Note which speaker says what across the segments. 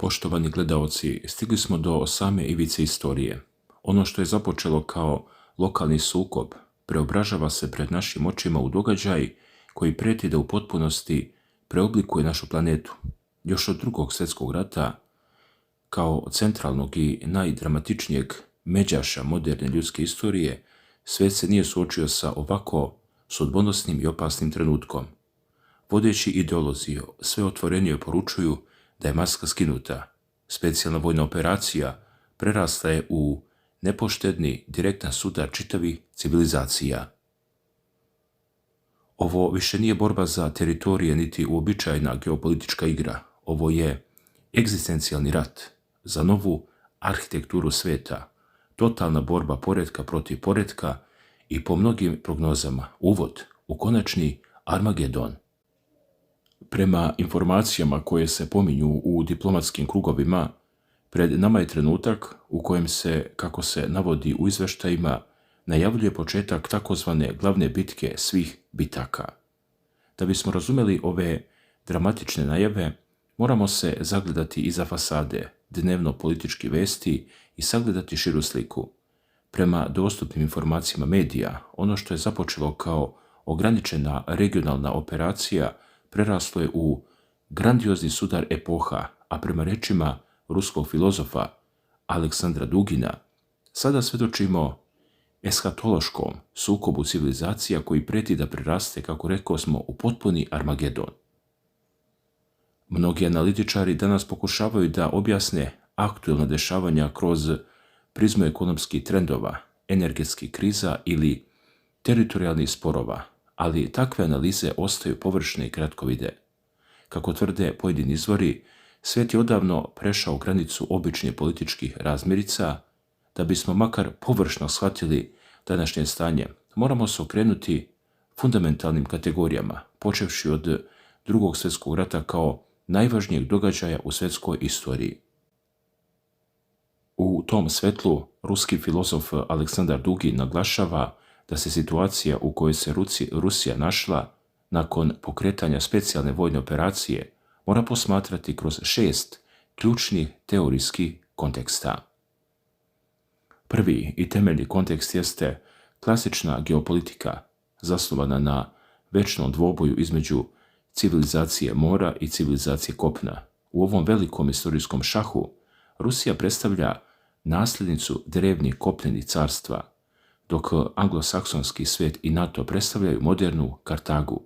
Speaker 1: Poštovani gledaoci, stigli smo do same ivice istorije. Ono što je započelo kao lokalni sukob preobražava se pred našim očima u događaj koji prijeti da u potpunosti preoblikuje našu planetu. Još od Drugog svjetskog rata, kao centralnog i najdramatičnijeg međaša moderne ljudske istorije, svijet se nije suočio sa ovako sudbonosnim i opasnim trenutkom. Vodeći ideolozi sve otvorenije poručuju da je maska skinuta. Specijalna vojna operacija prerasla je u nepoštedni direktan sudar čitavih civilizacija. Ovo više nije borba za teritorije niti uobičajena geopolitička igra. Ovo je egzistencijalni rat za novu arhitekturu sveta, totalna borba poretka protiv poretka i po mnogim prognozama uvod u konačni Armagedon. Prema informacijama koje se pominju u diplomatskim krugovima, pred nama je trenutak u kojem se, kako se navodi u izveštajima, najavljuje početak takozvane glavne bitke svih bitaka. Da bismo razumeli ove dramatične najave, moramo se zagledati iza fasade dnevno-politički vesti i sagledati širu sliku. Prema dostupnim informacijama medija, ono što je započelo kao ograničena regionalna operacija preraslo je u grandiozni sudar epoha, a prema rečima ruskog filozofa Aleksandra Dugina, sada svjedočimo eshatološkom sukobu civilizacija koji prijeti da preraste, kako rekao smo, u potpuni Armagedon. Mnogi analitičari danas pokušavaju da objasne aktuelna dešavanja kroz prizmu ekonomskih trendova, energetskih kriza ili teritorijalnih sporova, ali takve analize ostaju površne i kratkovide. Kako tvrde pojedini izvori, svijet je odavno prešao granicu običnih političkih razmirica. Da bismo makar površno shvatili današnje stanje, moramo se okrenuti fundamentalnim kategorijama, počevši od Drugog svjetskog rata kao najvažnijeg događaja u svjetskoj istoriji. U tom svetlu ruski filozof Aleksandar Dugin naglašava da se situacija u kojoj se Rusija našla nakon pokretanja specijalne vojne operacije mora posmatrati kroz 6 ključnih teorijskih konteksta. Prvi i temeljni kontekst jeste klasična geopolitika zasnovana na večnom dvoboju između civilizacije mora i civilizacije kopna. U ovom velikom istorijskom šahu Rusija predstavlja nasljednicu drevnih kopnenih carstva, dok anglosaksonski svijet i NATO predstavljaju modernu Kartagu.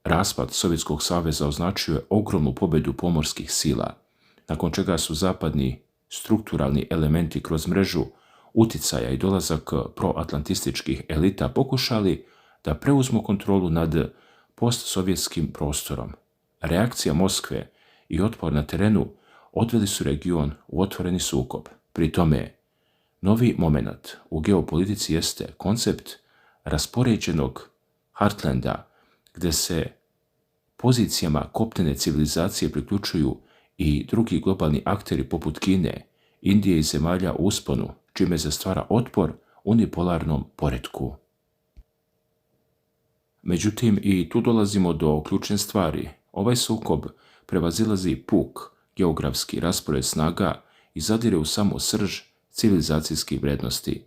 Speaker 1: Raspad Sovjetskog saveza označio je ogromnu pobjedu pomorskih sila, nakon čega su zapadni strukturalni elementi kroz mrežu uticaja i dolazak proatlantističkih elita pokušali da preuzmu kontrolu nad postsovjetskim prostorom. Reakcija Moskve i otpor na terenu odveli su region u otvoreni sukob. Pri tome, novi moment u geopolitici jeste koncept raspoređenog Heartlanda, gdje se pozicijama kopnene civilizacije priključuju i drugi globalni akteri poput Kine, Indije i zemalja u usponu, čime se stvara otpor unipolarnom poretku. Međutim, i tu dolazimo do ključne stvari. Ovaj sukob prevazilazi puk geografski raspored snaga i zadire u samu srž civilizacijskih vrijednosti.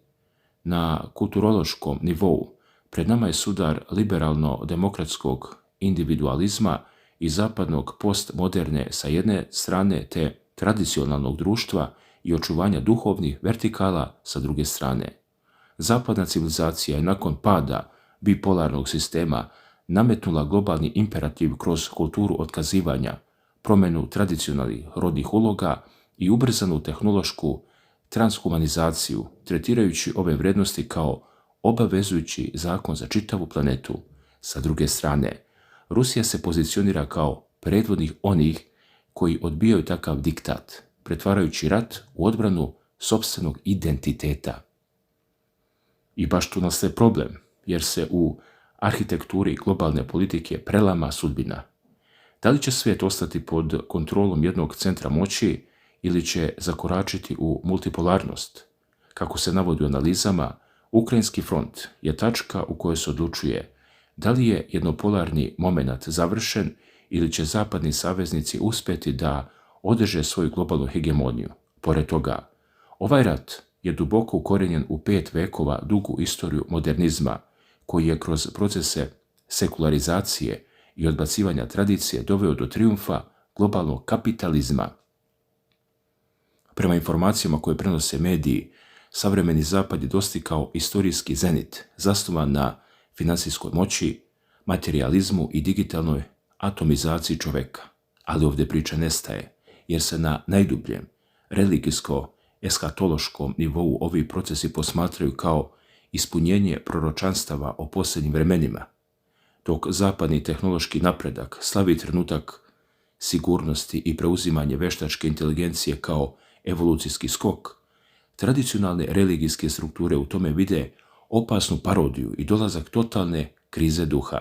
Speaker 1: Na kulturološkom nivou pred nama je sudar liberalno-demokratskog individualizma i zapadnog postmoderne sa jedne strane te tradicionalnog društva i očuvanja duhovnih vertikala sa druge strane. Zapadna civilizacija je nakon pada bipolarnog sistema nametnula globalni imperativ kroz kulturu otkazivanja, promjenu tradicionalnih rodnih uloga i ubrzanu tehnološku transhumanizaciju, tretirajući ove vrijednosti kao obavezujući zakon za čitavu planetu. Sa druge strane, Rusija se pozicionira kao predvodnik onih koji odbijaju takav diktat, pretvarajući rat u odbranu sopstvenog identiteta. I baš tu nastaje problem, jer se u arhitekturi globalne politike prelama sudbina. Da li će svijet ostati pod kontrolom jednog centra moći ili će zakoračiti u multipolarnost? Kako se navodi u analizama, Ukrajinski front je tačka u kojoj se odlučuje da li je jednopolarni moment završen ili će zapadni saveznici uspjeti da održe svoju globalnu hegemoniju. Pored toga, ovaj rat je duboko ukorijenjen u 5 vekova dugu istoriju modernizma, koji je kroz procese sekularizacije i odbacivanja tradicije doveo do trijumfa globalnog kapitalizma. Prema informacijama koje prenose mediji, savremeni zapad je dostigao istorijski zenit, zasnovan na finansijskoj moći, materijalizmu i digitalnoj atomizaciji čoveka. Ali ovdje priča nestaje, jer se na najdubljem religijsko-eskatološkom nivou ovi procesi posmatraju kao ispunjenje proročanstava o posljednjim vremenima. Dok zapadni tehnološki napredak slavi trenutak sigurnosti i preuzimanje veštačke inteligencije kao evolucijski skok, tradicionalne religijske strukture u tome vide opasnu parodiju i dolazak totalne krize duha.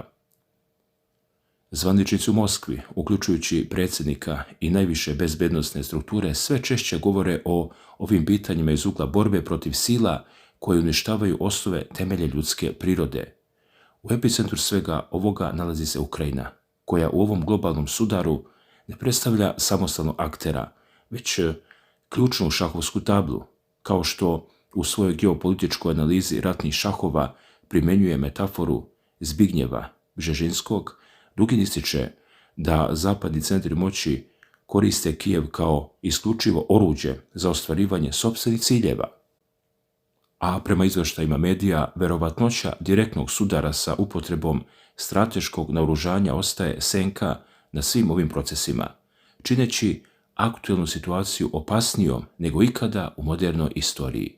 Speaker 1: Zvaničnici u Moskvi, uključujući predsjednika i najviše bezbednosne strukture, sve češće govore o ovim pitanjima iz ugla borbe protiv sila koje uništavaju osnove temelje ljudske prirode. U epicentru svega ovoga nalazi se Ukrajina, koja u ovom globalnom sudaru ne predstavlja samostalnog aktera, već ključnu šahovsku tablu, kao što u svojoj geopolitičkoj analizi ratnih šahova primjenjuje metaforu Zbignjeva Bžežinskog. Dugin ističe da zapadni centri moći koriste Kijev kao isključivo oruđe za ostvarivanje sopstvenih ciljeva. A prema izvještajima medija, verovatnoća direktnog sudara sa upotrebom strateškog naoružanja ostaje senka na svim ovim procesima, čineći aktuelnu situaciju opasnijom nego ikada u modernoj istoriji.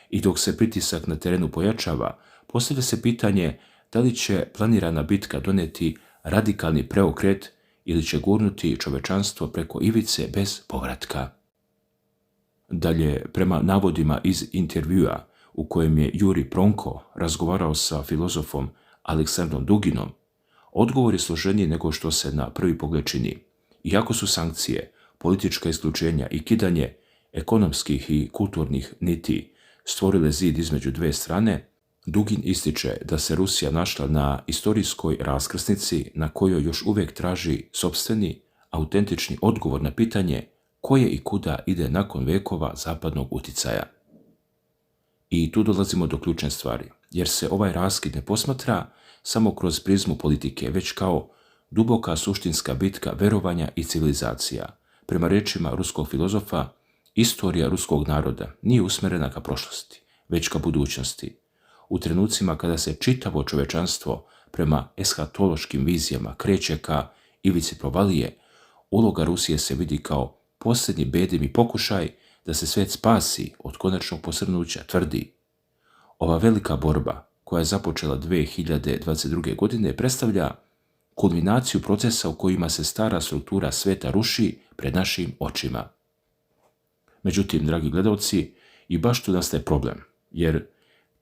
Speaker 1: I dok se pritisak na terenu pojačava, postavlja se pitanje da li će planirana bitka doneti radikalni preokret ili će gurnuti čovečanstvo preko ivice bez povratka. Dalje, prema navodima iz intervjua u kojem je Juri Pronko razgovarao sa filozofom Aleksandrom Duginom, odgovor je složeniji nego što se na prvi pogled čini. Iako su sankcije, politička isključenja i kidanje ekonomskih i kulturnih niti stvorile zid između dve strane, Dugin ističe da se Rusija našla na istorijskoj raskrsnici na kojoj još uvijek traži sopstveni, autentični odgovor na pitanje koje i kuda ide nakon vekova zapadnog uticaja. I tu dolazimo do ključne stvari, jer se ovaj raskid ne posmatra samo kroz prizmu politike, već kao duboka suštinska bitka verovanja i civilizacija. Prema rečima ruskog filozofa, istorija ruskog naroda nije usmerena ka prošlosti, već ka budućnosti. U trenucima kada se čitavo čovečanstvo prema eskatološkim vizijama kreće ka ivici provalije, uloga Rusije se vidi kao posljednji bedemi pokušaj da se svijet spasi od konačnog posrnuća, tvrdi. Ova velika borba, koja je započela 2022. godine, predstavlja kulminaciju procesa u kojima se stara struktura sveta ruši pred našim očima. Međutim, dragi gledalci, i baš tu nastaje problem, jer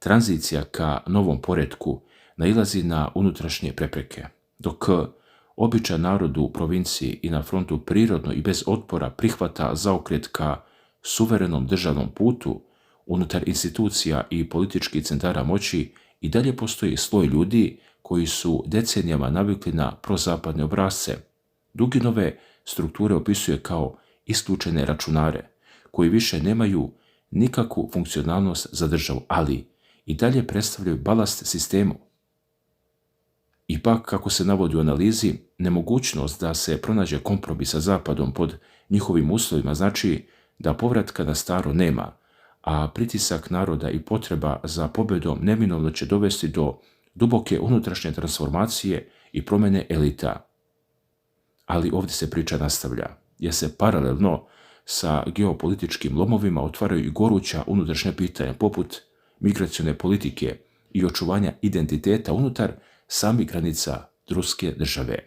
Speaker 1: tranzicija ka novom poretku nailazi na unutrašnje prepreke, dok običan narod u provinciji i na frontu prirodno i bez otpora prihvata zaokret ka suverenom državnom putu, unutar institucija i političkih centara moći i dalje postoji sloj ljudi koji su decenijama navikli na prozapadne obrasce. Duginove strukture opisuje kao isključene računare, koji više nemaju nikakvu funkcionalnost za državu, ali i dalje predstavljaju balast sistemu. Ipak, kako se navodi u analizi, nemogućnost da se pronađe kompromis sa Zapadom pod njihovim uslovima znači da povratka na staro nema, a pritisak naroda i potreba za pobjedom neminovno će dovesti do duboke unutrašnje transformacije i promjene elita. Ali ovdje se priča nastavlja, jer se paralelno sa geopolitičkim lomovima otvaraju i goruća unutrašnja pitanja poput migracione politike i očuvanja identiteta unutar samih granica ruske države.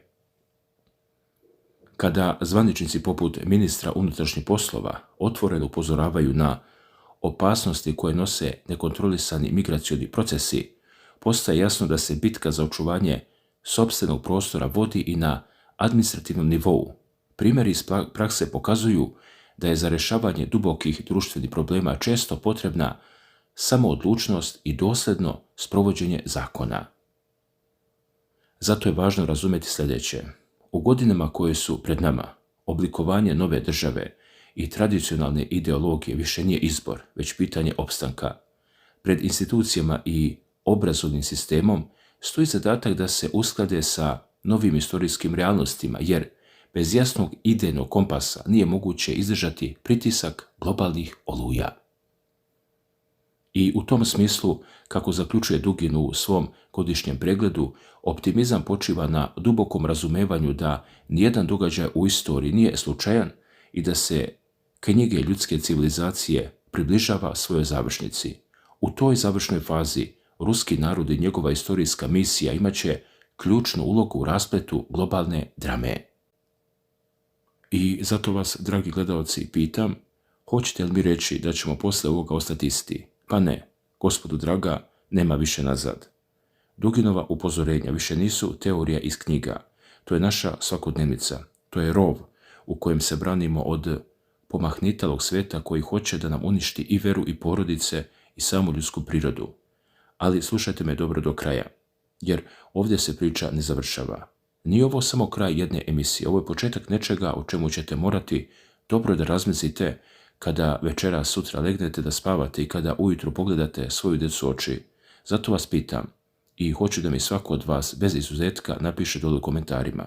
Speaker 1: Kada zvaničnici poput ministra unutrašnjih poslova otvoreno upozoravaju na opasnosti koje nose nekontrolisani migracioni procesi, postaje jasno da se bitka za očuvanje sopstvenog prostora vodi i na administrativnom nivou. Primjeri iz prakse pokazuju da je za rješavanje dubokih društvenih problema često potrebna samoodlučnost i dosljedno sprovođenje zakona. Zato je važno razumjeti sljedeće. U godinama koje su pred nama, Oblikovanje nove države i tradicionalne ideologije više nije izbor, već pitanje opstanka. Pred institucijama i obrazovnim sistemom stoji zadatak da se usklade sa novim istorijskim realnostima, jer bez jasnog idejnog kompasa nije moguće izdržati pritisak globalnih oluja. I u tom smislu, kako zaključuje Dugin u svom godišnjem pregledu, optimizam počiva na dubokom razumevanju da nijedan događaj u istoriji nije slučajan i da se knjige ljudske civilizacije približava svojoj završnici. U toj završnoj fazi ruski narod i njegova istorijska misija imaće ključnu ulogu u raspletu globalne drame. I zato vas, dragi gledalci, pitam, hoćete li mi reći da ćemo posle ovoga ostati isti? Pa ne, gospodu draga, nema više nazad. Duginova upozorenja više nisu teorija iz knjiga. To je naša svakodnevnica. To je rov u kojem se branimo od pomahnitalog sveta koji hoće da nam uništi i veru i porodice i samu ljudsku prirodu. Ali slušajte me dobro do kraja, jer ovdje se priča ne završava. Nije ovo samo kraj jedne emisije, ovo je početak nečega o čemu ćete morati dobro da razmislite kada večera sutra legnete da spavate i kada ujutro pogledate svoju djecu oči. Zato vas pitam i hoću da mi svako od vas bez izuzetka napiše dole u komentarima.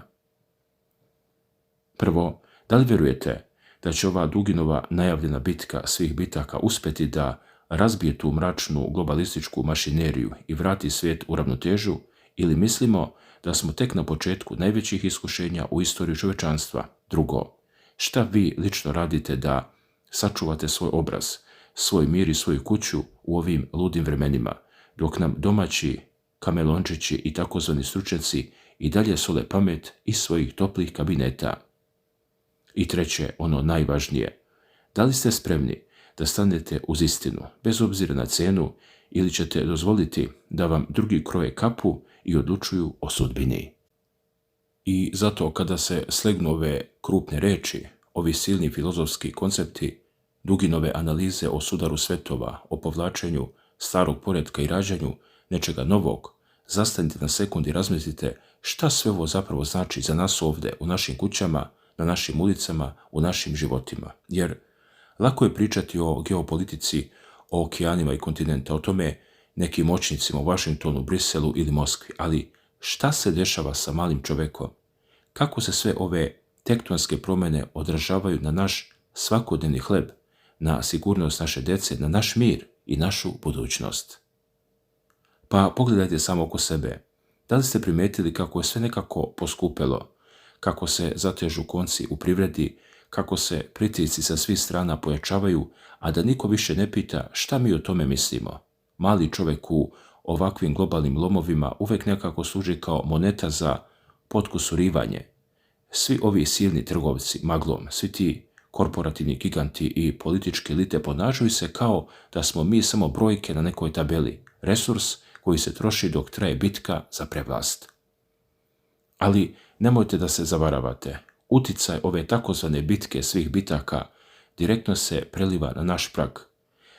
Speaker 1: Prvo, da li vjerujete da će ova Duginova najavljena bitka svih bitaka uspjeti da razbije tu mračnu globalističku mašineriju i vrati svijet u ravnotežu, ili mislimo da smo tek na početku najvećih iskušenja u istoriji čovečanstva? Drugo, šta vi lično radite da sačuvate svoj obraz, svoj mir i svoju kuću u ovim ludim vremenima, dok nam domaći kamelončići i takozvani stručnjaci i dalje sole pamet iz svojih toplih kabineta? I treće, ono najvažnije, da li ste spremni da stanete uz istinu, bez obzira na cenu, ili ćete dozvoliti da vam drugi kroje kapu i odlučuju o sudbini? I zato kada se slegnu ove krupne reči, ovi silni filozofski koncepti, Duginove analize o sudaru svetova, o povlačenju starog poretka i rađanju nečega novog, zastanite na sekund i razmislite šta sve ovo zapravo znači za nas ovdje, u našim kućama, na našim ulicama, u našim životima. Jer lako je pričati o geopolitici, o okeanima i kontinenta, o tome nekim moćnicima u Vašingtonu, Briselu ili Moskvi, ali šta se dešava sa malim čovekom? Kako se sve ove tektonske promjene odražavaju na naš svakodnevni hleb, na sigurnost naše djece, na naš mir i našu budućnost? Pa pogledajte samo oko sebe. Da li ste primijetili kako je sve nekako poskupelo, kako se zatežu konci u privredi, kako se pritisci sa svih strana pojačavaju, a da niko više ne pita šta mi o tome mislimo? Mali čovjek u ovakvim globalnim lomovima uvek nekako služi kao moneta za potkusurivanje. Svi ovi silni trgovci maglom, svi ti korporativni giganti i političke elite ponašaju se kao da smo mi samo brojke na nekoj tabeli, resurs koji se troši dok traje bitka za prevlast. Ali nemojte da se zavaravate. Uticaj ove takozvane bitke svih bitaka direktno se preliva na naš prag.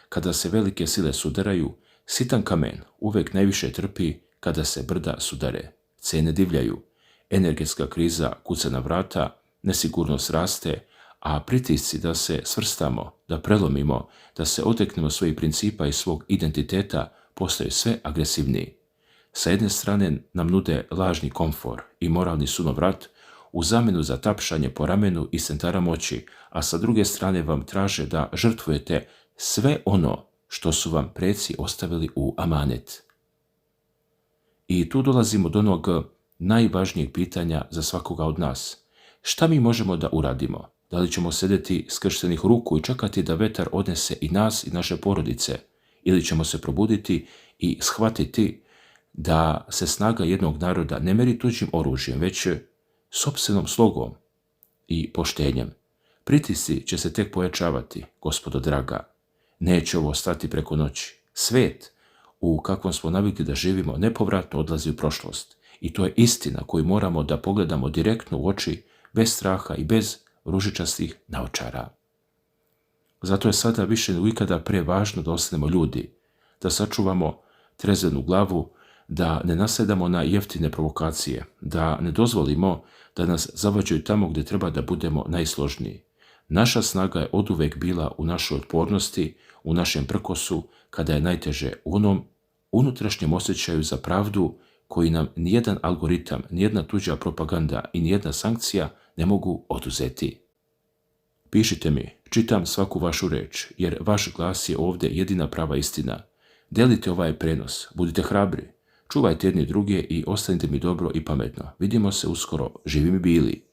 Speaker 1: Kada se velike sile sudaraju, sitan kamen uvek najviše trpi kada se brda sudare. Cene divljaju, energetska kriza kuca na vrata, nesigurnost raste, a pritisci da se svrstamo, da prelomimo, da se odreknemo svojih principa i svog identiteta postaju sve agresivniji. Sa jedne strane nam nude lažni komfor i moralni sunovrat u zamjenu za tapšanje po ramenu i centara moći, a sa druge strane vam traže da žrtvujete sve ono što su vam preci ostavili u amanet. I tu dolazimo do onog najvažnijeg pitanja za svakoga od nas. Šta mi možemo da uradimo? Da li ćemo sedeti skrštenih ruku i čekati da vetar odnese i nas i naše porodice? Ili ćemo se probuditi i shvatiti da se snaga jednog naroda ne meri tuđim oružjem, već sopstvenom slogom i poštenjem? Pritisci će se tek pojačavati, gospodo draga. Neće ovo stati preko noći. Svet u kakvom smo navikli da živimo nepovratno odlazi u prošlost. I to je istina koju moramo da pogledamo direktno u oči, bez straha i bez ružičastih naočara. Zato je sada više nego ikada pre važno da ostanemo ljudi, da sačuvamo trezvenu glavu, da ne nasedamo na jeftine provokacije, da ne dozvolimo da nas zavađaju tamo gdje treba da budemo najsložniji. Naša snaga je oduvek bila u našoj otpornosti, u našem prkosu, kada je najteže, u onom unutrašnjem osjećaju za pravdu koji nam nijedan algoritam, nijedna tuđa propaganda i nijedna sankcija ne mogu oduzeti. Pišite mi, čitam svaku vašu reč, jer vaš glas je ovdje jedina prava istina. Delite ovaj prenos, budite hrabri, čuvajte jedni druge i ostanite mi dobro i pametno. Vidimo se uskoro, živi mi bili.